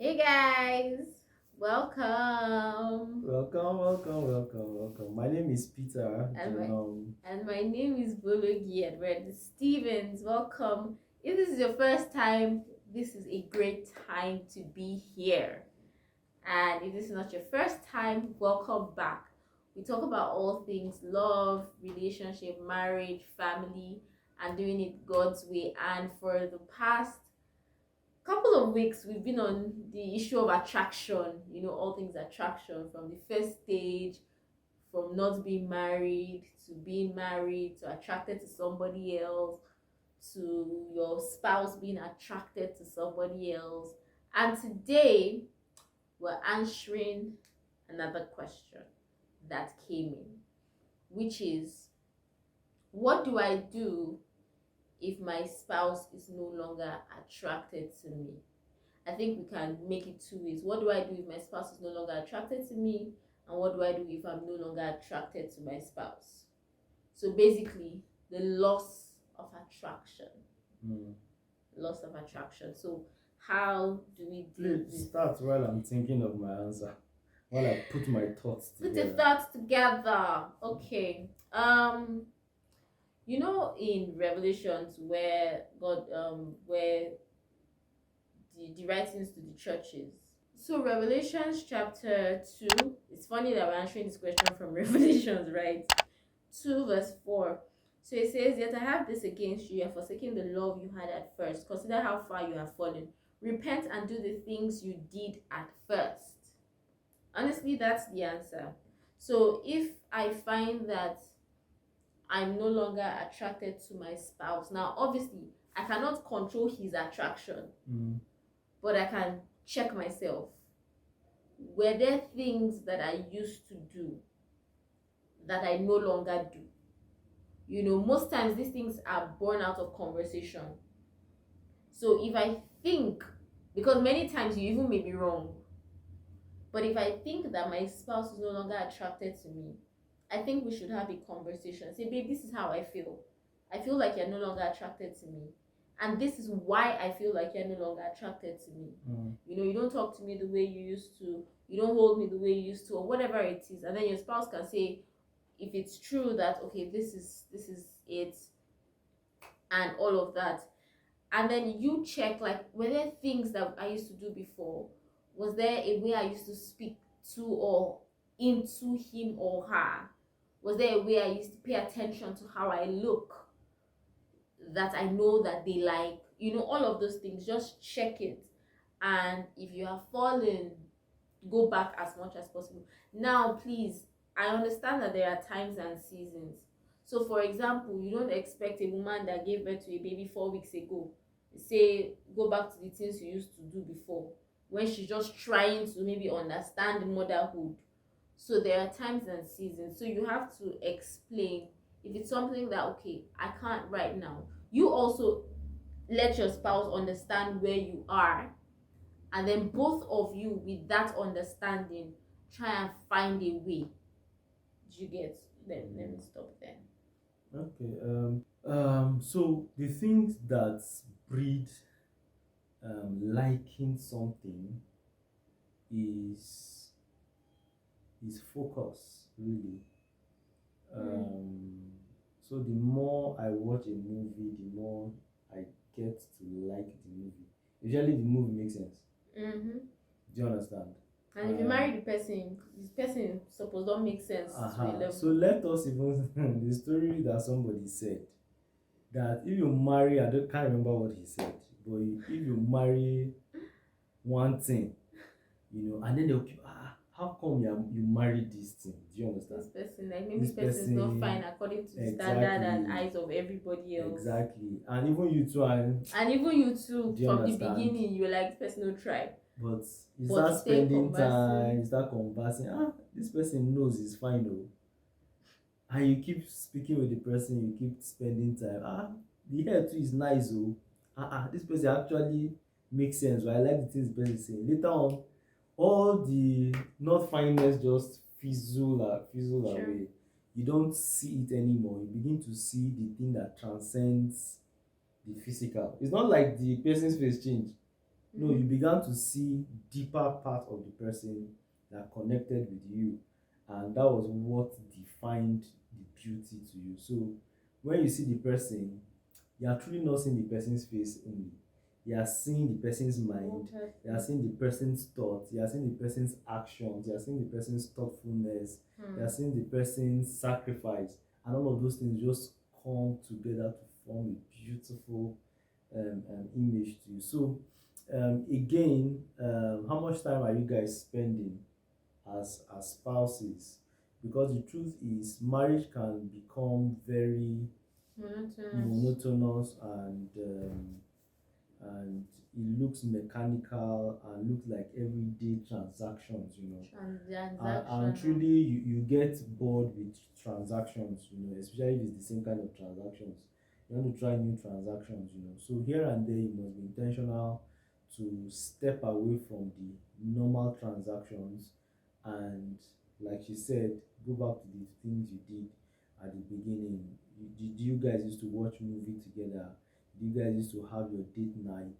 Hey guys, welcome. Welcome. My name is Peter And my John. and my name is Bologi Edward Stevens. Welcome. If this is your first time, this is a great time to be here. And if this is not your first time, welcome back. We talk about all things love, relationship, marriage, family, and doing it God's way. And for the past couple of weeks we've been on the issue of attraction, all things attraction, from the first stage, from not being married to being married to attracted to somebody else, to your spouse being attracted to somebody else. And today we're answering another question that came in, which is, what do I do if my spouse is no longer attracted to me? I think we can make it two ways. What do I do if my spouse is no longer attracted to me? And what do I do if I'm no longer attracted to my spouse? So basically, the loss of attraction. Mm. Loss of attraction. So how do we deal Please with start while I'm thinking of my answer. While I put my thoughts Put the together. thoughts together. Okay. In Revelations where where the writings to the churches. So Revelations chapter 2, it's funny that we're answering this question from Revelations, right? 2 verse 4. So it says, "Yet I have this against you, you have forsaken the love you had at first. Consider how far you have fallen. Repent and do the things you did at first." Honestly, that's the answer. So if I find that I'm no longer attracted to my spouse, now obviously I cannot control his attraction, but I can check myself. Were there things that I used to do that I no longer do? Most times these things are born out of conversation. So if I think, because many times you even may be wrong, but if I think that my spouse is no longer attracted to me, I think we should have a conversation. Say, babe, this is how I feel. I feel like you're no longer attracted to me. And this is why I feel like you're no longer attracted to me. You don't talk to me the way you used to. You don't hold me the way you used to, or whatever it is. And then your spouse can say, if it's true that, okay, this is it, and all of that. And then you check, like, were there things that I used to do before? Was there a way I used to speak to or into him or her? Was there a way I used to pay attention to how I look that I know that they like? All of those things. Just check it. And if you have fallen, go back as much as possible. Now, please, I understand that there are times and seasons. So, for example, you don't expect a woman that gave birth to a baby 4 weeks ago, say, go back to the things you used to do before, when she's just trying to maybe understand motherhood. So there are times and seasons. So you have to explain. If it's something that, okay, I can't right now, you also let your spouse understand where you are, and then both of you, with that understanding, try and find a way. Did you get? Let me stop there. Okay. So the things that breed liking something is focus, really. Um, so the more I watch a movie, the more I get to like the movie. Usually, the movie makes sense. Mm-hmm. Do you understand? And if you marry the person, this person suppose don't make sense to a level. So let us even the story that somebody said that if you marry, can't remember what he said, but if you marry one thing, and then they'll keep how come you married this thing? Do you understand? This person, like, maybe this person is not fine according to the standard and eyes of everybody else. Exactly. And even you too, from the beginning, you were like, this person will try. But you start spending time, you start conversing. This person knows he's fine, though. And you keep speaking with the person, you keep spending time. The hair too is nice, oh. This person actually makes sense. I like the things the person is saying. Later on, all the not fineness just fizzle away. You don't see it anymore. You begin to see the thing that transcends the physical. It's not like the person's face change. No, you began to see deeper part of the person that connected with you, and that was what defined the beauty to you. So when you see the person, you are truly not seeing the person's face only. You are seeing the person's mind, you are seeing the person's thoughts, you are seeing the person's actions, you are seeing the person's thoughtfulness, you are seeing the person's sacrifice, and all of those things just come together to form a beautiful image to you. So again, how much time are you guys spending as spouses? Because the truth is, marriage can become very monotonous, and it looks mechanical and looks like everyday transactions, and truly you get bored with transactions, especially if it's the same kind of transactions. You want to try new transactions, so here and there you must be intentional to step away from the normal transactions, and like she said, go back to the things you did at the beginning. Did you guys used to watch movie together? Did you guys used to have your date night?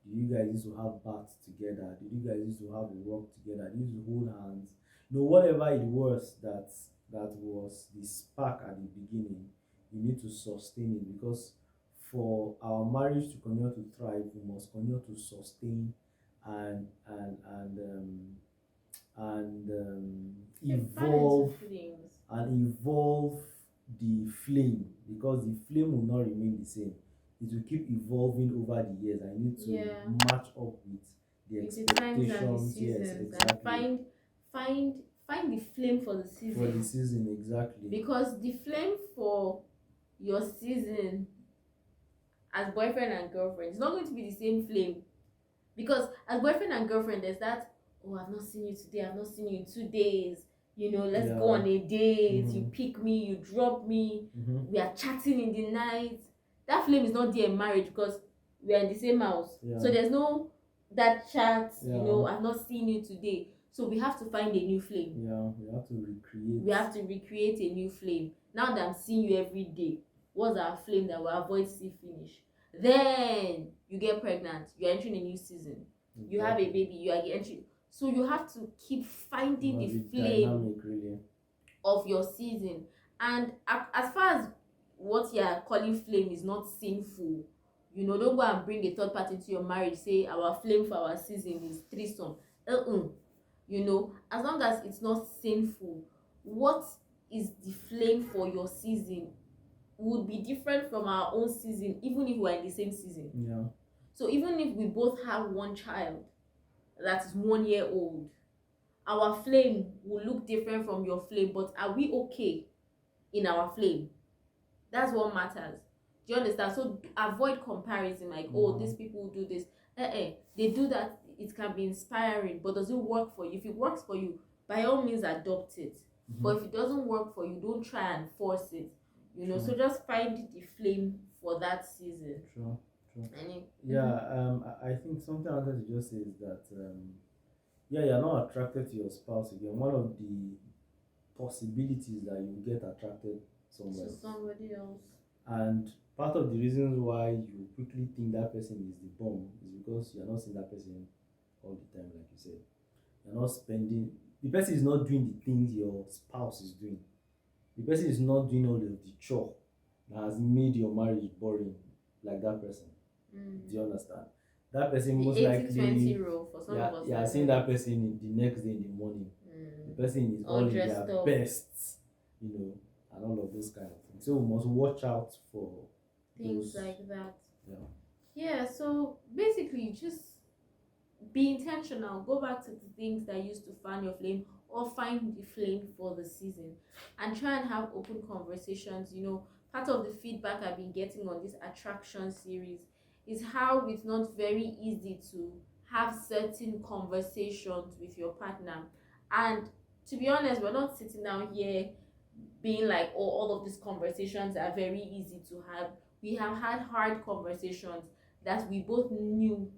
Did you guys used to have baths together? Did you guys used to have a walk together? Did you used to hold hands? Whatever it was that was the spark at the beginning, you need to sustain it, because for our marriage to continue to thrive, we must continue to sustain and evolve and evolve the flame, because the flame will not remain the same. It will keep evolving over the years. I need to match up with the expectations. Yes, exactly. And find the flame for the season. For the season, exactly. Because the flame for your season as boyfriend and girlfriend is not going to be the same flame. Because as boyfriend and girlfriend, there's that, oh, I've not seen you today, I've not seen you in 2 days. Let's go on a date. You pick me, you drop me, we are chatting in the night. That flame is not there in marriage, because we are in the same house. So there's no that chat, I've not seen you today. So we have to find a new flame. We have to recreate. We have to recreate a new flame. Now that I'm seeing you every day, what's our flame that will avoid see finish? Then you get pregnant, you're entering a new season. Exactly. You have a baby, you are entering. So you have to keep finding the flame dynamic, really, of your season. And as far as what you are calling flame is not sinful, don't go and bring a third party into your marriage, say our flame for our season is threesome. As long as it's not sinful, what is the flame for your season would be different from our own season, even if we're in the same season. So even if we both have one child that is 1 year old, our flame will look different from your flame, but are we okay in our flame? That's what matters. Do you understand? So avoid comparison, like, oh, these people do this. They do that. It can be inspiring, but does it work for you? If it works for you, by all means adopt it. But if it doesn't work for you, don't try and force it. So just find the flame for that season. True. I think something I wanted to just say is that you're not attracted to your spouse again. One of the possibilities that you get attracted to somebody else. And part of the reasons why you quickly think that person is the bomb is because you're not seeing that person all the time, like you said. You're not spending, the person is not doing the things your spouse is doing. The person is not doing all of the chore that has made your marriage boring like that person. Do you understand? That person most likely 80-20 rule for some of us. Yeah, seeing that person the next day in the morning. The person is all in their best, and all of those kind of things. So we must watch out for things like that. So basically, just be intentional. Go back to the things that used to fan your flame, or find the flame for the season, and try and have open conversations. Part of the feedback I've been getting on this attraction series is how it's not very easy to have certain conversations with your partner. And to be honest, we're not sitting down here being like, oh, all of these conversations are very easy to have. We have had hard conversations that we both knew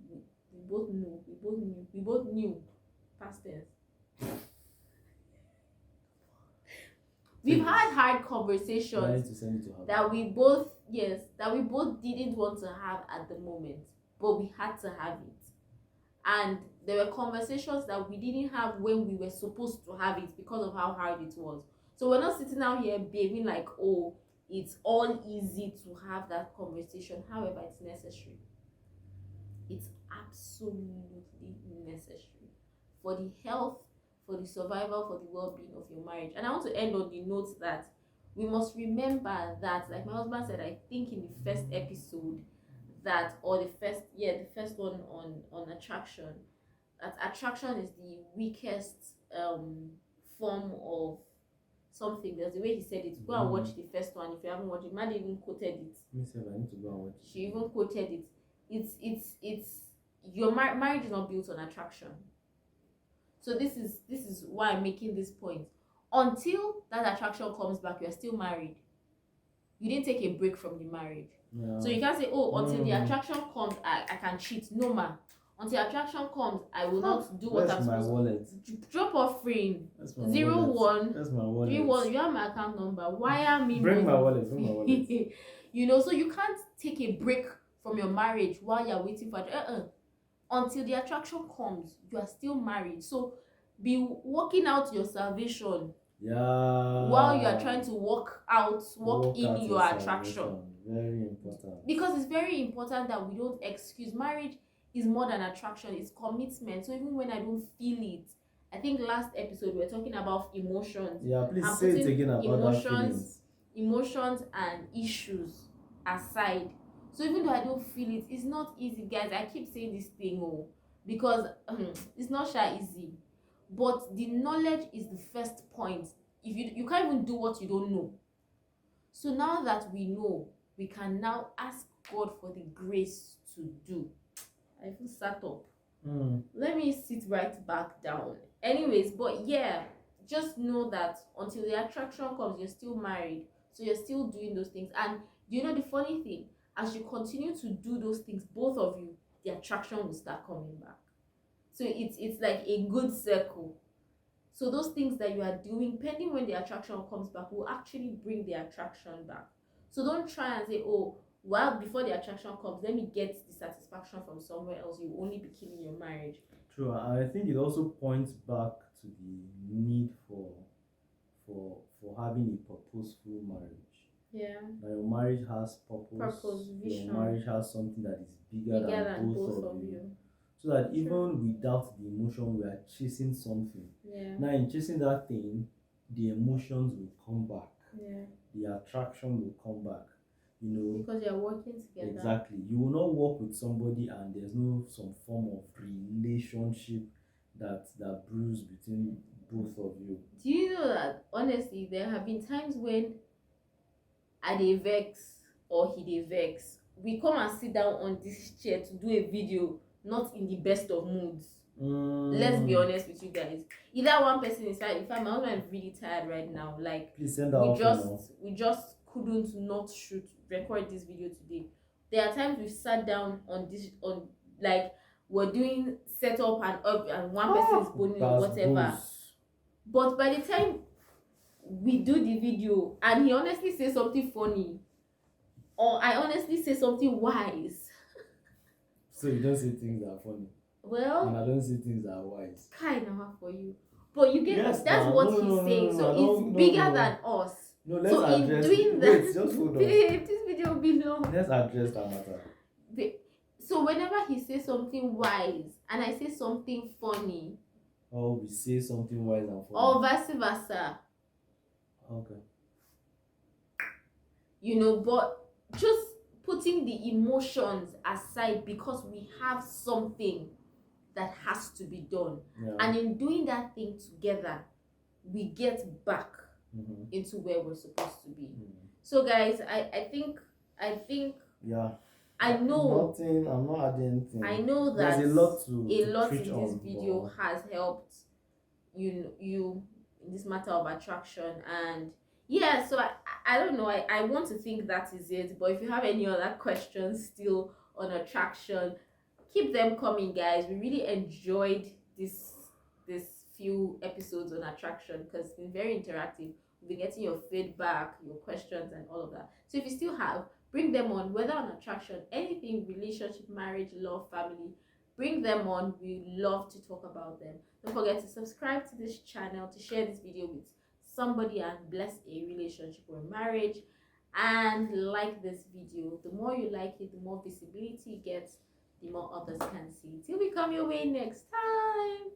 past tense. We've had hard conversations that we both didn't want to have at the moment, but we had to have it. and there were conversations that we didn't have when we were supposed to have it because of how hard it was. So we're not sitting out here behaving like, oh, it's all easy to have that conversation. However, it's necessary. It's absolutely necessary for the health, for the survival, for the well-being of your marriage. And I want to end on the note that we must remember that, like my husband said, I think in the first episode, that, or the first one on attraction, that attraction is the weakest form of something. There's the way he said it. Go and watch the first one if you haven't watched it. Man even quoted it. Me say I need to go and watch it. She even quoted it. It's your marriage is not built on attraction. So this is why I'm making this point. Until that attraction comes back, you're still married. You didn't take a break from the marriage. Yeah. So you can't say, oh, until the attraction comes, I can cheat. No, ma. Until attraction comes, I will not do what I'm supposed to. Wallet? Drop off free. That's my 01 That's my wallet. 31. You have my account number. Wire me. Bring my wallet. You know, so you can't take a break from your marriage while you're waiting for until the attraction comes. You are still married. So be working out your salvation. Yeah. While you are trying to walk in your attraction. Very important. Because it's very important that we don't excuse. Marriage is more than attraction, it's commitment. So even when I don't feel it, I think last episode we were talking about emotions. Yeah, please say it again about emotions and issues aside. So even though I don't feel it, it's not easy, guys. I keep saying this thing, because it's not easy. But the knowledge is the first point. If you can't even do what you don't know. So now that we know, we can now ask God for the grace to do. I feel sat up. Let me sit right back down. Anyways, but yeah, just know that until the attraction comes, you're still married. So you're still doing those things. And you know the funny thing, as you continue to do those things, both of you, the attraction will start coming back. So it's like a good circle. So those things that you are doing, pending when the attraction comes back, will actually bring the attraction back. So don't try and say, oh, well, before the attraction comes, let me get the satisfaction from somewhere else. You will only be killing your marriage. True. I think it also points back to the need for having a purposeful marriage. Yeah. That your marriage has purpose. Vision. Your marriage has something that is bigger than both of you. So that even without the emotion, we are chasing something. Yeah. Now, in chasing that thing, the emotions will come back. Yeah. The attraction will come back. You know, because you're working together. Exactly. You will not work with somebody and there's no some form of relationship that brews between both of you. Do you know that honestly there have been times when I dey vex or he dey vex, we come and sit down on this chair to do a video, not in the best of moods. Let's be honest with you guys. Either one person inside, in fact my husband is really tired right now. Like, please send that we just couldn't not record this video today. There are times we sat down on like we're doing setup and one person is boning or whatever. But by the time we do the video and he honestly says something funny, or I honestly say something wise. So you don't say things that are funny. Well, and I don't say things that are wise. Kind of for you. But you get that's what he's saying. So it's bigger than us. No, let's address. Doing that, wait, just hold on. Babe, this video will be long. Let's address that matter. So whenever he says something wise and I say something funny, or we say something wise and funny, or vice versa. Okay. You know, but just putting the emotions aside because we have something that has to be done. Yeah. And in doing that thing together, we get back into where we're supposed to be. So guys, I think yeah. I know I'm not adding anything. I know that there's a lot in this video has helped you in this matter of attraction. And yeah, so I don't know, I want to think that is it. But if you have any other questions still on attraction, keep them coming, guys. We really enjoyed this few episodes on attraction because it's been very interactive. We've been getting your feedback, your questions, and all of that. So if you still have, bring them on, whether on attraction, anything, relationship, marriage, love, family, bring them on. We love to talk about them. Don't forget to subscribe to this channel, to share this video with somebody and bless a relationship or marriage, and like this video. The more you like it, the more visibility it gets, the more others can see. Till we come your way next time.